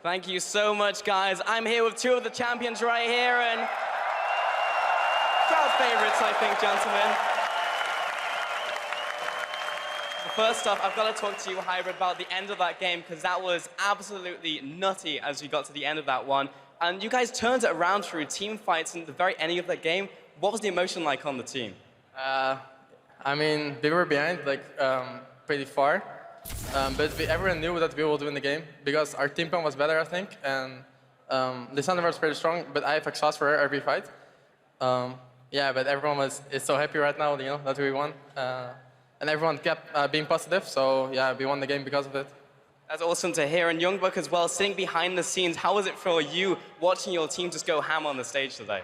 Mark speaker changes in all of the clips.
Speaker 1: Thank you so much, guys. I'm here with two of the champions right here, and crowd favorites, I think, gentlemen. First off, I've got to talk to you, Hybrid, about the end of that game, because that was absolutely nutty as we got to the end of that one. And you guys turned it around through team fights in the very ending of that game. What was the emotion like on the team?
Speaker 2: I mean, we were behind, like, pretty far. But everyone knew that we would win the game, because our team plan was better, I think. And Lysandra was pretty strong, but I have exhaust for her every fight. Yeah, but everyone is so happy right now, you know, that we won. And everyone kept being positive, so yeah, we won the game because of it.
Speaker 1: That's awesome to hear. And Youngbuck as well, sitting behind the scenes, how was it for you watching your team just go ham on the stage today?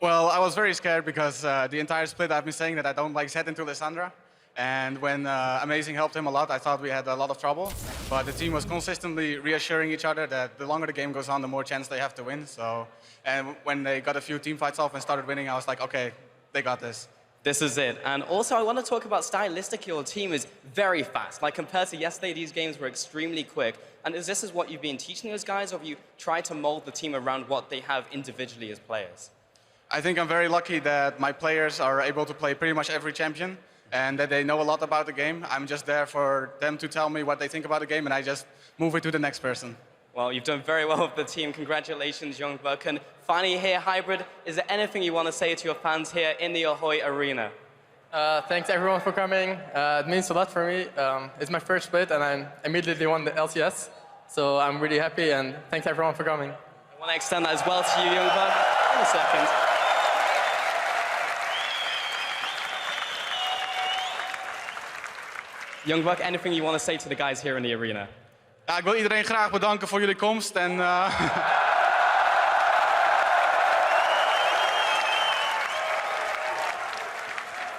Speaker 3: Well, I was very scared because the entire split I've been saying that I don't like set into Lysandra. And when Amazing helped him a lot, I thought we had a lot of trouble. But the team was consistently reassuring each other that the longer the game goes on, the more chance they have to win. So, and when they got a few team fights off and started winning, I was like, okay, they got this.
Speaker 1: This is it. And also, I want to talk about stylistically, your team is very fast. Like, compared to yesterday, these games were extremely quick. And is this what you've been teaching those guys, or have you tried to mold the team around what they have individually as players?
Speaker 3: I think I'm very lucky that my players are able to play pretty much every champion and that they know a lot about the game. I'm just there for them to tell me what they think about the game, and I just move it to the next person.
Speaker 1: Well, you've done very well with the team. Congratulations, Youngbuck. And finally here, Hybrid, is there anything you want to say to your fans here in the Ahoy Arena?
Speaker 2: Thanks everyone for coming. It means a lot for me. It's my first split, and I immediately won the LCS. So I'm really happy, and thanks everyone for coming.
Speaker 1: I want to extend that as well to you, Youngbuck. In a second. Youngbuck, anything you want to say to the guys here in the arena?
Speaker 3: Ja, ik wil iedereen graag bedanken voor jullie komst. En,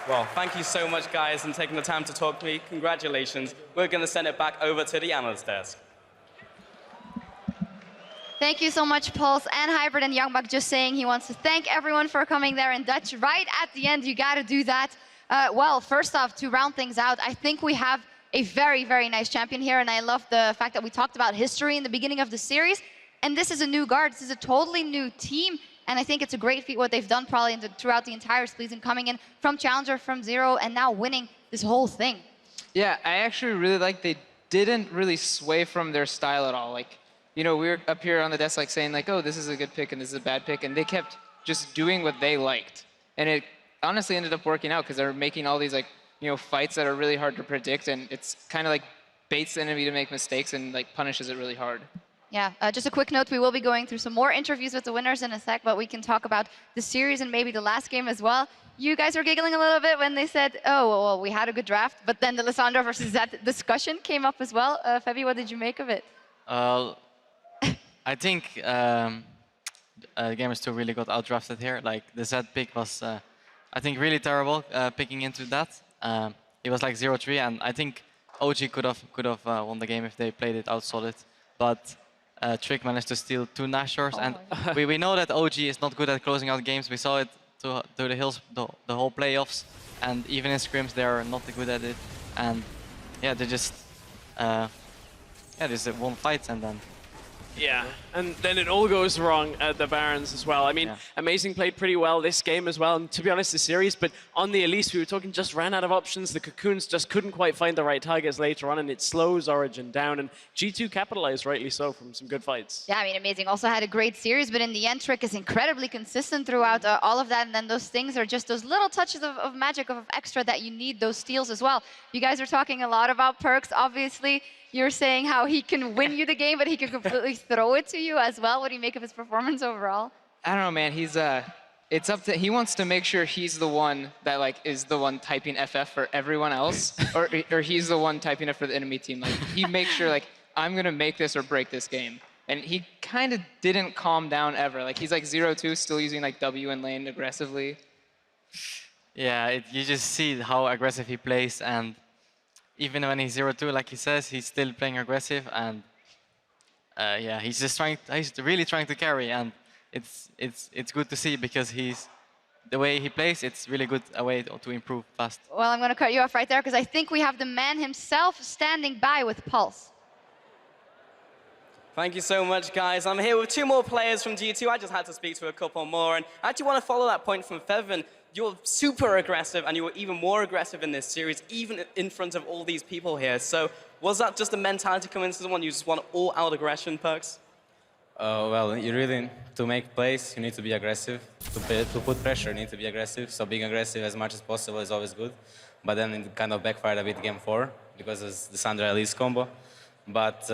Speaker 1: Well, thank you so much, guys, and taking the time to talk to me. Congratulations. We're going to send it back over to the analyst desk.
Speaker 4: Thank you so much, Pulse and Hybrid and Youngbuck, just saying he wants to thank everyone for coming there in Dutch. Right at the end, you got to do that. Well, first off, to round things out, I think we have a very, very nice champion here, and I love the fact that we talked about history in the beginning of the series. And this is a new guard. This is a totally new team, and I think it's a great feat what they've done probably throughout the entire season, coming in from Challenger, from Zero, and now winning this whole thing.
Speaker 5: Yeah, I actually really like they didn't really sway from their style at all. Like, you know, we were up here on the desk like saying like, oh, this is a good pick and this is a bad pick, and they kept just doing what they liked. And it honestly ended up working out because they're making all these like, you know, fights that are really hard to predict, and it's kind of like baits the enemy to make mistakes and like punishes it really hard.
Speaker 4: Yeah, just a quick note, we will be going through some more interviews with the winners in a sec, but we can talk about the series and maybe the last game as well. You guys were giggling a little bit when they said, oh, well, we had a good draft, but then the Lysandra versus Zed discussion came up as well. Febby, what did you make of it?
Speaker 6: I think the Gamers 2 really got outdrafted here. Like, the Zed pick was, I think, really terrible picking into that. It was like 0-3, and I think OG could have won the game if they played it out solid. But Trick managed to steal 2 Nashors, and we know that OG is not good at closing out games. We saw it to the hills the whole playoffs, and even in scrims they are not good at it. And yeah, they just won fights, and then.
Speaker 7: Yeah, and then it all goes wrong at the Barons as well. I mean, Amazing played pretty well this game as well, and to be honest, the series, but on the Elise, we were talking, just ran out of options. The Cocoons just couldn't quite find the right targets later on, and it slows Origen down, and G2 capitalized, rightly so, from some good fights.
Speaker 4: Yeah, I mean, Amazing also had a great series, but in the end, Trick is incredibly consistent throughout all of that, and then those things are just those little touches of magic, of extra that you need, those steals as well. You guys are talking a lot about Perks, obviously. You're saying how he can win you the game, but he can completely throw it to you as well. What do you make of his performance overall?
Speaker 5: I don't know, man. He's it's up to, he wants to make sure he's the one that like is the one typing FF for everyone else, or he's the one typing it for the enemy team. Like, he makes sure like, I'm gonna make this or break this game. And he kind of didn't calm down ever. Like, he's like 0-2, still using like W in lane aggressively.
Speaker 6: Yeah, you just see how aggressive he plays, and even when he's 0-2, like he says, he's still playing aggressive, and yeah, he's really trying to carry, and it's good to see, because the way he plays, it's really good a way to improve fast.
Speaker 4: Well, I'm going to cut you off right there, because I think we have the man himself standing by with Pulse.
Speaker 1: Thank you so much, guys. I'm here with 2 more players from G2. I just had to speak to a couple more. And I actually want to follow that point from Fevin. You're super aggressive, and you were even more aggressive in this series, even in front of all these people here. So was that just a mentality coming into the one? You just want all-out aggression, Perks?
Speaker 8: Well, you really, to make plays, you need to be aggressive. To put pressure, you need to be aggressive. So being aggressive as much as possible is always good. But then it kind of backfired a bit game 4 because of the Sandra Elise combo. But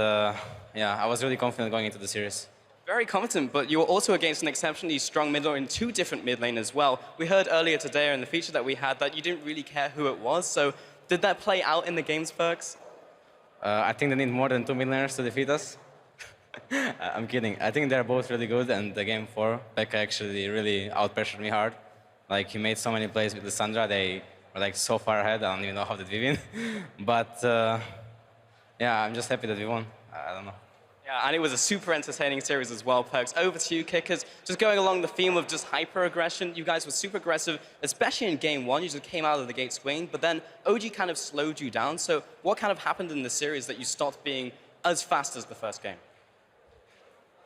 Speaker 8: yeah, I was really confident going into the series.
Speaker 1: Very confident, but you were also against an exceptionally strong mid laner in 2 different mid lane as well. We heard earlier today in the feature that we had that you didn't really care who it was. So did that play out in the games, Perks?
Speaker 8: I think they need more than 2 mid laners to defeat us. I'm kidding. I think they're both really good, and the game 4, Pekka actually really out-pressured me hard. Like, he made so many plays with Lissandra, they were like so far ahead, I don't even know how did we win. But yeah, I'm just happy that we won. I don't know.
Speaker 1: Yeah, and it was a super entertaining series as well, Perks. Over to you, Kickers. Just going along the theme of just hyper-aggression, you guys were super aggressive, especially in game 1. You just came out of the gate swinging, but then OG kind of slowed you down. So what kind of happened in the series that you stopped being as fast as the first game?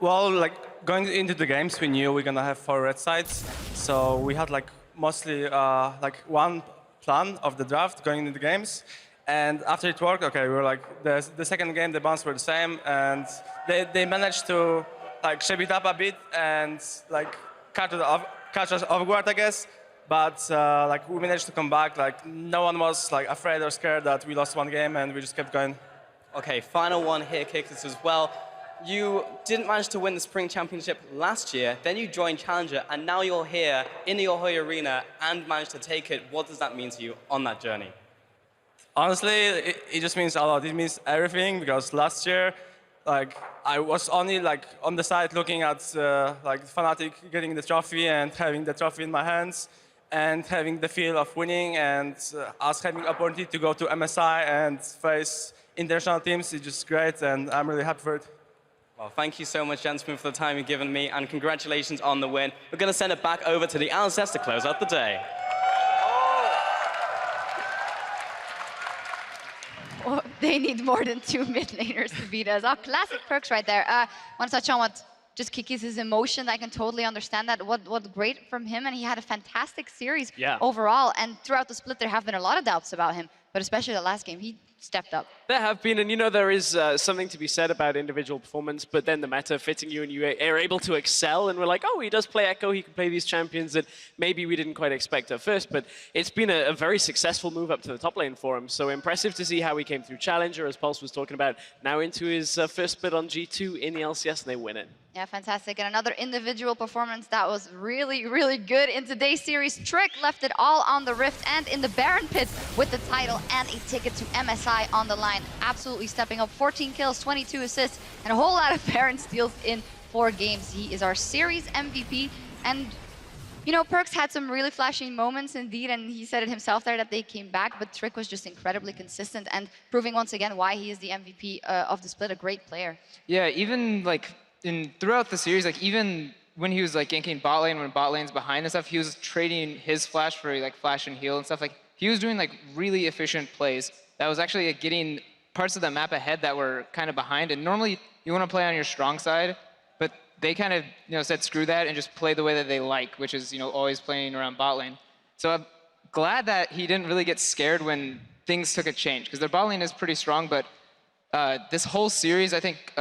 Speaker 9: Well, like going into the games, we knew we're gonna have 4 red sides, so we had like mostly like one plan of the draft going into the games. And after it worked, okay, we were like the second game, the bounce were the same, and they managed to like shape it up a bit and like catch us off guard, I guess. But like we managed to come back. Like no one was like afraid or scared that we lost 1 game, and we just kept going.
Speaker 1: Okay, final one here, Kickers, as well. You didn't manage to win the Spring Championship last year, then you joined Challenger, and now you're here in the Ahoy Arena and managed to take it. What does that mean to you on that journey?
Speaker 9: Honestly, it just means a lot. It means everything, because last year, like, I was only like on the side looking at like Fnatic getting the trophy and having the trophy in my hands and having the feel of winning, and us having opportunity to go to MSI and face international teams is just great, and I'm really happy for it.
Speaker 1: Well, thank you so much, gentlemen, for the time you've given me, and congratulations on the win. We're going to send it back over to the LCS to close out the day.
Speaker 4: Oh, they need more than 2 mid laners to beat us. Oh, classic Perks right there. Want to touch on what just Kikis' emotion. I can totally understand that. What great from him, and he had a fantastic series overall. And throughout the split, there have been a lot of doubts about him, but especially the last game, he stepped up.
Speaker 7: There have been, and you know, there is something to be said about individual performance, but then the meta fitting you and you are able to excel, and we're like, oh, he does play Echo, he can play these champions that maybe we didn't quite expect at first, but it's been a very successful move up to the top lane for him. So impressive to see how he came through Challenger, as Pulse was talking about, now into his first split on G2 in the LCS, and they win it.
Speaker 4: Yeah, fantastic. And another individual performance that was really, really good in today's series. Trick left it all on the Rift and in the Baron pit with the title and a ticket to MSI on the line. Absolutely stepping up. 14 kills, 22 assists, and a whole lot of Baron steals in 4 games. He is our series MVP. And, you know, Perks had some really flashing moments indeed, and he said it himself there that they came back, but Trick was just incredibly consistent and proving once again why he is the MVP of the split, a great player.
Speaker 5: Yeah, even like throughout the series, like even when he was like ganking bot lane, when bot lane's behind and stuff, he was trading his flash for like flash and heal and stuff. Like he was doing like really efficient plays that was actually like, getting parts of the map ahead that were kind of behind. And normally you want to play on your strong side, but they kind of said screw that and just play the way that they like, which is always playing around bot lane. So I'm glad that he didn't really get scared when things took a change, because their bot lane is pretty strong. But this whole series, I think.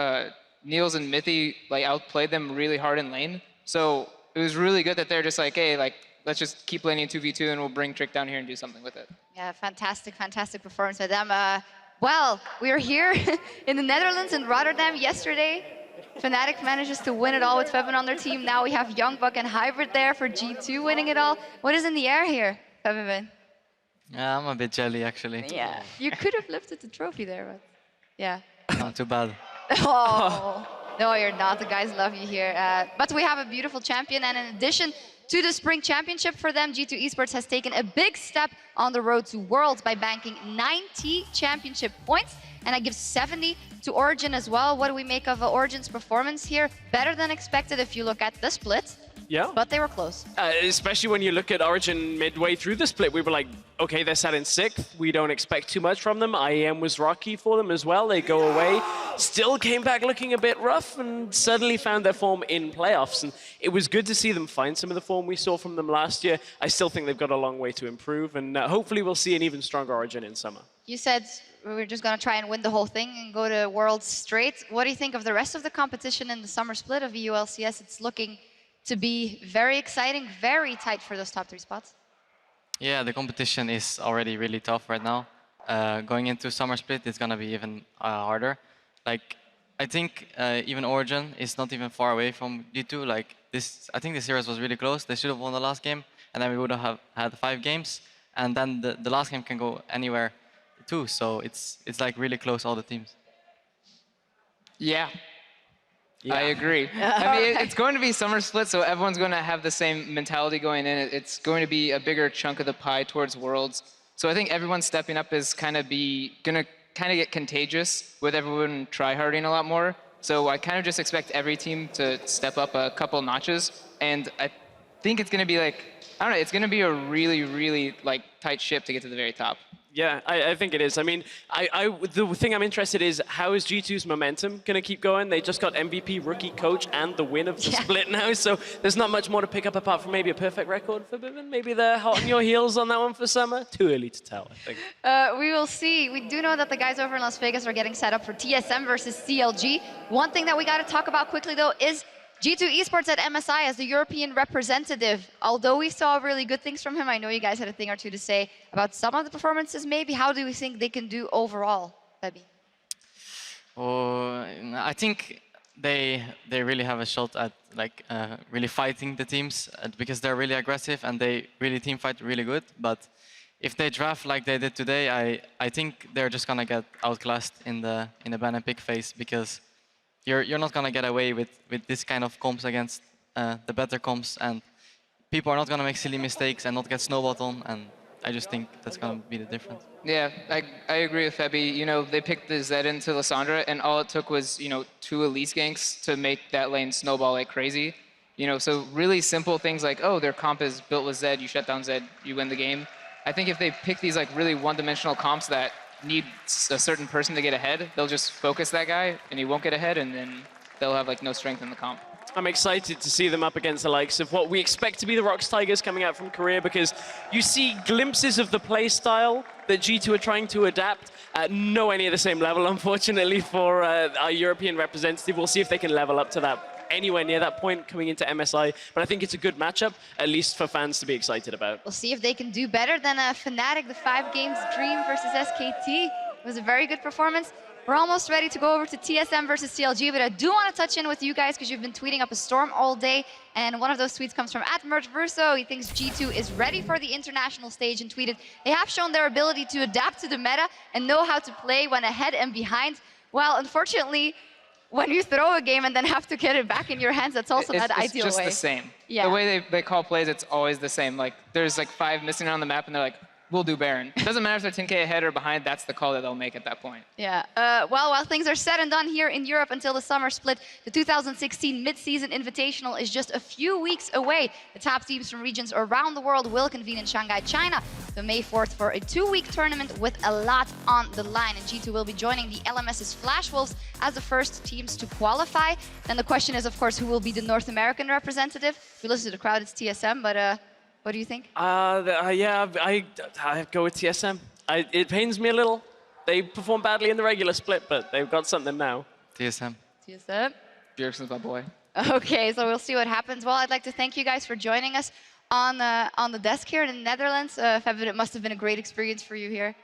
Speaker 5: Niels and Mithy like outplayed them really hard in lane. So it was really good that they're just like, hey, like let's just keep laning 2v2 and we'll bring Trick down here and do something with it.
Speaker 4: Yeah, fantastic, fantastic performance by them. Well, we were here in the Netherlands in Rotterdam yesterday. Fnatic manages to win it all with Fevin on their team. Now we have Youngbuck and Hybrid there for G2 winning it all. What is in the air here, Fevin?
Speaker 6: Yeah, I'm a bit jelly actually.
Speaker 4: Yeah, you could have lifted the trophy there, but yeah.
Speaker 6: Not too bad.
Speaker 4: Oh, no, you're not. The guys love you here. But we have a beautiful champion, and in addition to the Spring Championship for them, G2 Esports has taken a big step on the road to Worlds by banking 90 championship points, and I give 70 to Origen as well. What do we make of Origen's performance here? Better than expected if you look at the split.
Speaker 7: Yeah.
Speaker 4: But they were close.
Speaker 7: Especially when you look at Origen midway through the split, we were like, okay, they're sat in 6th. We don't expect too much from them. IEM was rocky for them as well. They go away. Still came back looking a bit rough and suddenly found their form in playoffs. And it was good to see them find some of the form we saw from them last year. I still think they've got a long way to improve. And hopefully we'll see an even stronger Origen in summer.
Speaker 4: You said we were just going to try and win the whole thing and go to Worlds straight. What do you think of the rest of the competition in the summer split of EU LCS? It's looking to be very exciting, very tight for those top 3 spots.
Speaker 6: Yeah, the competition is already really tough right now. Going into summer split, it's gonna be even harder. Like, I think even Origen is not even far away from G2. Like this, I think the series was really close. They should have won the last game, and then we would have had 5 games, and then the last game can go anywhere too. So it's like really close, all the teams.
Speaker 5: Yeah. I agree. I mean, it's going to be summer split, so everyone's going to have the same mentality going in. It's going to be a bigger chunk of the pie towards Worlds. So I think everyone stepping up is going to get contagious with everyone tryharding a lot more. So I kind of just expect every team to step up a couple notches, and I think it's going to be like, I don't know, it's going to be a really, really like tight ship to get to the very top.
Speaker 7: Yeah, I think it is. I mean, the thing I'm interested in is how is G2's momentum going to keep going? They just got MVP, rookie coach, and the win of the split now, so there's not much more to pick up apart from maybe a perfect record for Biven. Maybe they're hot on your heels on that one for summer. Too early to tell, I think.
Speaker 4: We will see. We do know that the guys over in Las Vegas are getting set up for TSM versus CLG. One thing that we got to talk about quickly, though, is G2 eSports at MSI as the European representative. Although we saw really good things from him, I know you guys had a thing or two to say about some of the performances maybe. How do we think they can do overall, Febby?
Speaker 6: I think they really have a shot at like really fighting the teams because they're really aggressive and they really team fight really good. But if they draft like they did today, I think they're just gonna get outclassed in the ban and pick phase because you're not gonna get away with this kind of comps against the better comps, and people are not gonna make silly mistakes and not get snowballed on, and I just think that's gonna be the difference.
Speaker 5: Yeah, I agree with Febby. You know, they picked the Zed into Lissandra, and all it took was, you know, 2 Elise ganks to make that lane snowball like crazy. You know, so really simple things like, oh, their comp is built with Zed, you shut down Zed, you win the game. I think if they pick these like really one-dimensional comps that need a certain person to get ahead, they'll just focus that guy and he won't get ahead, and then they'll have like no strength in the comp.
Speaker 7: I'm excited to see them up against the likes of what we expect to be the Rox Tigers coming out from Korea, because you see glimpses of the play style that G2 are trying to adapt. Nowhere near the same level, unfortunately, for our European representative. We'll see if they can level up to that, anywhere near that point coming into MSI. But I think it's a good matchup, at least for fans to be excited about.
Speaker 4: We'll see if they can do better than Fnatic, the 5 games dream versus SKT. It was a very good performance. We're almost ready to go over to TSM versus CLG, but I do want to touch in with you guys because you've been tweeting up a storm all day, and one of those tweets comes from @MerchVerso. He thinks G2 is ready for the international stage and tweeted, they have shown their ability to adapt to the meta and know how to play when ahead and behind. Well, unfortunately, when you throw a game and then have to get it back in your hands, that's also not ideal way.
Speaker 5: It's just the same.
Speaker 4: Yeah.
Speaker 5: The way they call plays, it's always the same. Like, there's like 5 missing on the map, and they're like, we'll do Baron. It doesn't matter if they're 10K ahead or behind, that's the call that they'll make at that point.
Speaker 4: Yeah, well, while things are said and done here in Europe until the summer split, the 2016 mid-season invitational is just a few weeks away. The top teams from regions around the world will convene in Shanghai, China, the May 4th for a 2-week tournament with a lot on the line. And G2 will be joining the LMS's Flash Wolves as the first teams to qualify. Then the question is, of course, who will be the North American representative? If you listen to the crowd, it's TSM, but what do you think?
Speaker 7: Yeah, I go with TSM. It pains me a little. They performed badly in the regular split, but they've got something now.
Speaker 6: TSM.
Speaker 4: TSM?
Speaker 5: Bjergsen's my boy.
Speaker 4: Okay, so we'll see what happens. Well, I'd like to thank you guys for joining us on the desk here in the Netherlands. Fevin, it must have been a great experience for you here.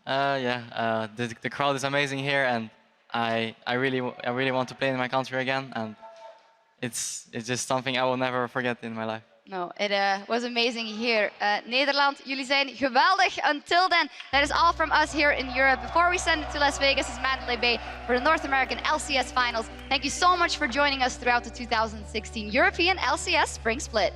Speaker 6: Yeah, the crowd is amazing here, and I really want to play in my country again, and it's just something I will never forget in my life.
Speaker 4: No, it was amazing here. Nederland, jullie zijn geweldig. Until then, that is all from us here in Europe. Before we send it to Las Vegas, it's Mandalay Bay for the North American LCS Finals. Thank you so much for joining us throughout the 2016 European LCS Spring Split.